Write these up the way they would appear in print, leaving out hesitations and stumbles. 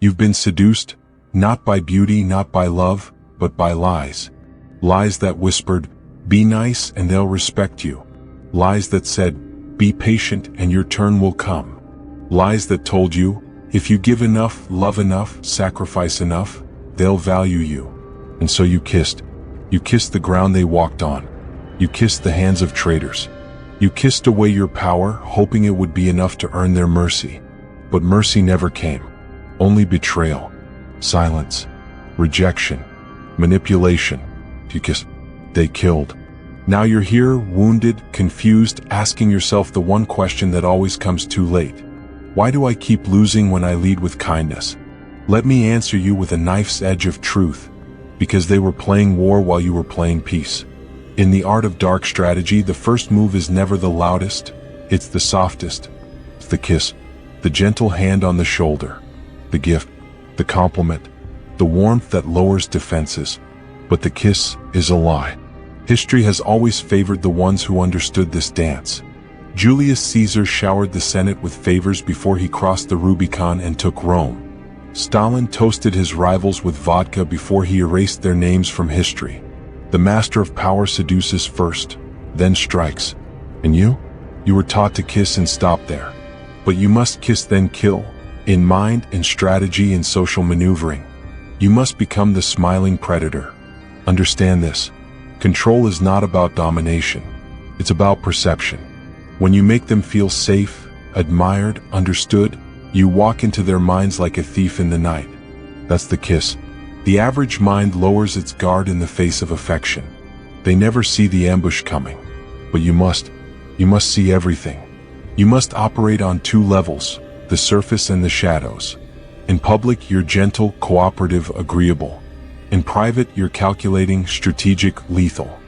You've been seduced, not by beauty, not by love, but by lies. Lies that whispered, be nice and they'll respect you. Lies that said, be patient and your turn will come. Lies that told you, if you give enough, love enough, sacrifice enough, they'll value you. And so you kissed. You kissed the ground they walked on. You kissed the hands of traitors. You kissed away your power, hoping it would be enough to earn their mercy. But mercy never came. Only betrayal, silence, rejection, manipulation. You kissed. They killed. Now you're here, wounded, confused, asking yourself the one question that always comes too late. Why do I keep losing when I lead with kindness? Let me answer you with a knife's edge of truth. Because they were playing war while you were playing peace. In the art of dark strategy, the first move is never the loudest, it's the softest. It's the kiss, the gentle hand on the shoulder, the gift, the compliment, the warmth that lowers defenses. But the kiss is a lie. History has always favored the ones who understood this dance. Julius Caesar showered the Senate with favors before he crossed the Rubicon and took Rome. Stalin toasted his rivals with vodka before he erased their names from history. The master of power seduces first, then strikes. And you? You were taught to kiss and stop there. But you must kiss then kill, in mind, in strategy, in social maneuvering. You must become the smiling predator. Understand this. Control is not about domination. It's about perception. When you make them feel safe, admired, understood, you walk into their minds like a thief in the night. That's the kiss. The average mind lowers its guard in the face of affection. They never see the ambush coming. But you must see everything. You must operate on two levels, the surface and the shadows. In public, you're gentle, cooperative, agreeable. In private, you're calculating, strategic, lethal.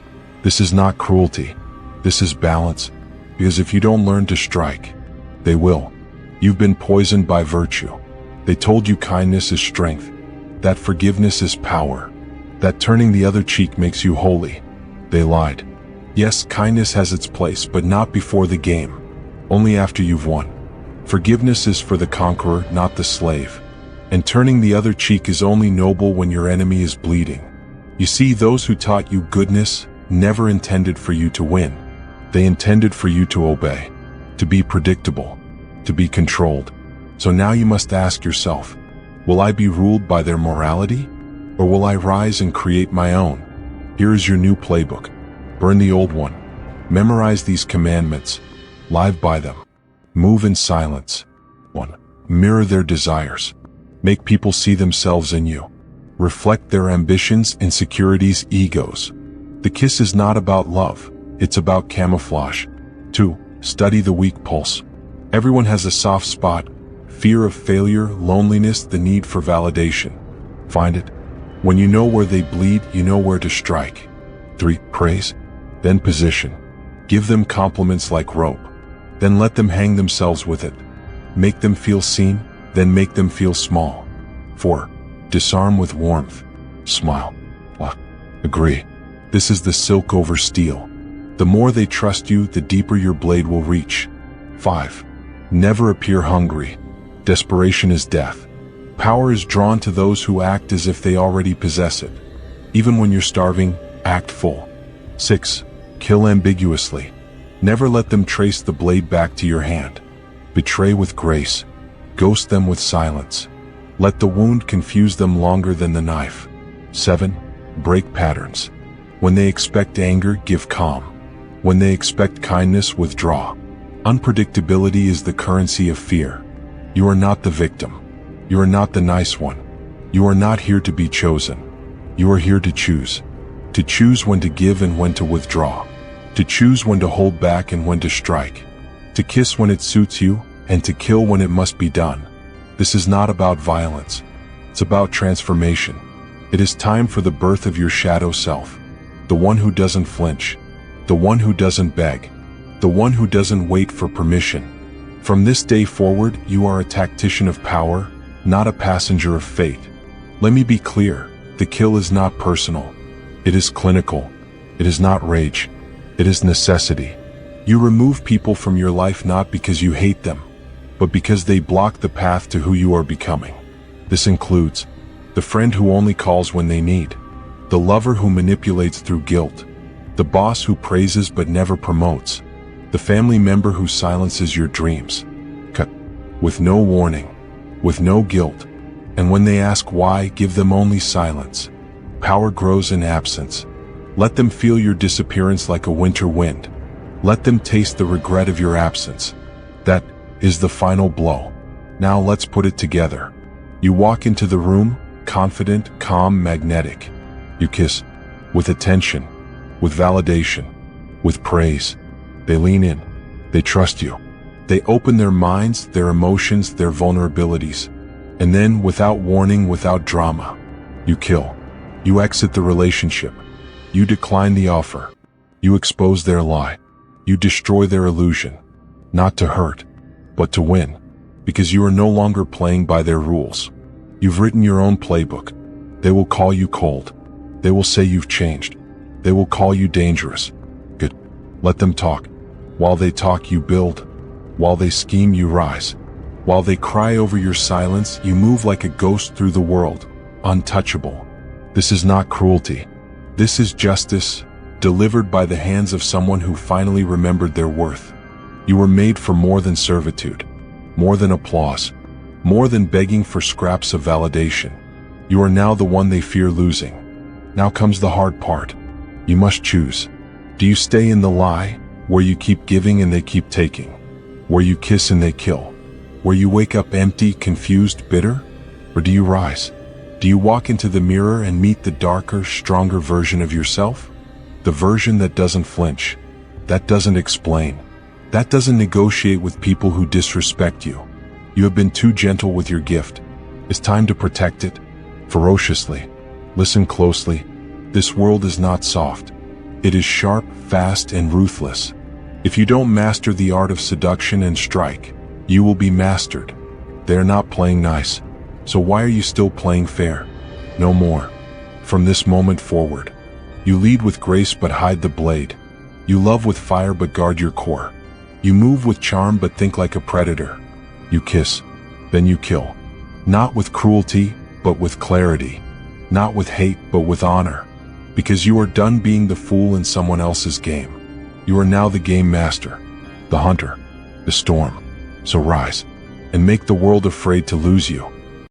This is not cruelty. This is balance. Because if you don't learn to strike, they will. You've been poisoned by virtue. They told you kindness is strength, that forgiveness is power, that turning the other cheek makes you holy. They lied. Yes, kindness has its place, but not before the game. Only after you've won. Forgiveness is for the conqueror, not the slave. And turning the other cheek is only noble when your enemy is bleeding. You see, those who taught you goodness never intended for you to win. They intended for you to obey, to be predictable, to be controlled. So now you must ask yourself, will I be ruled by their morality? Or will I rise and create my own? Here is your new playbook. Burn the old one. Memorize these commandments. Live by them. Move in silence. 1. Mirror their desires. Make people see themselves in you. Reflect their ambitions, insecurities, egos. The kiss is not about love. It's about camouflage. 2. Study the weak pulse. Everyone has a soft spot. Fear of failure, loneliness, the need for validation. Find it. When you know where they bleed, you know where to strike. 3. Praise. Then position. Give them compliments like rope. Then let them hang themselves with it. Make them feel seen, then make them feel small. 4. Disarm with warmth. Smile. Agree. This is the silk over steel. The more they trust you, the deeper your blade will reach. 5. Never appear hungry. Desperation is death. Power is drawn to those who act as if they already possess it. Even when you're starving, act full. 6. Kill ambiguously. Never let them trace the blade back to your hand. Betray with grace. Ghost them with silence. Let the wound confuse them longer than the knife. 7. Break patterns. When they expect anger, give calm. When they expect kindness, withdraw. Unpredictability is the currency of fear. You are not the victim. You are not the nice one. You are not here to be chosen. You are here to choose. To choose when to give and when to withdraw. To choose when to hold back and when to strike. To kiss when it suits you, and to kill when it must be done. This is not about violence. It's about transformation. It is time for the birth of your shadow self. The one who doesn't flinch. The one who doesn't beg. The one who doesn't wait for permission. From this day forward, you are a tactician of power, not a passenger of fate. Let me be clear, the kill is not personal. It is clinical. It is not rage. It is necessity. You remove people from your life not because you hate them, but because they block the path to who you are becoming. This includes the friend who only calls when they need, the lover who manipulates through guilt, the boss who praises but never promotes, the family member who silences your dreams. Cut. With no warning, with no guilt, and when they ask why, give them only silence. Power grows in absence. Let them feel your disappearance like a winter wind. Let them taste the regret of your absence. That is the final blow. Now let's put it together. You walk into the room, confident, calm, magnetic. You kiss, with attention, with validation, with praise. They lean in. They trust you. They open their minds, their emotions, their vulnerabilities. And then, without warning, without drama, you kill. You exit the relationship. You decline the offer. You expose their lie. You destroy their illusion. Not to hurt, but to win. Because you are no longer playing by their rules. You've written your own playbook. They will call you cold. They will say you've changed. They will call you dangerous. Good. Let them talk. While they talk, you build. While they scheme, you rise. While they cry over your silence, you move like a ghost through the world, untouchable. This is not cruelty. This is justice, delivered by the hands of someone who finally remembered their worth. You were made for more than servitude, more than applause, more than begging for scraps of validation. You are now the one they fear losing. Now comes the hard part. You must choose. Do you stay in the lie, where you keep giving and they keep taking? Where you kiss and they kill? Where you wake up empty, confused, bitter? Or do you rise? Do you walk into the mirror and meet the darker, stronger version of yourself? The version that doesn't flinch, that doesn't explain, that doesn't negotiate with people who disrespect you. You have been too gentle with your gift. It's time to protect it, ferociously. Listen closely. This world is not soft. It is sharp, fast, and ruthless. If you don't master the art of seduction and strike, you will be mastered. They are not playing nice. So why are you still playing fair? No more. From this moment forward, you lead with grace but hide the blade. You love with fire but guard your core. You move with charm but think like a predator. You kiss, then you kill. Not with cruelty, but with clarity. Not with hate, but with honor. Because you are done being the fool in someone else's game. You are now the game master, the hunter, the storm. So rise, and make the world afraid to lose you.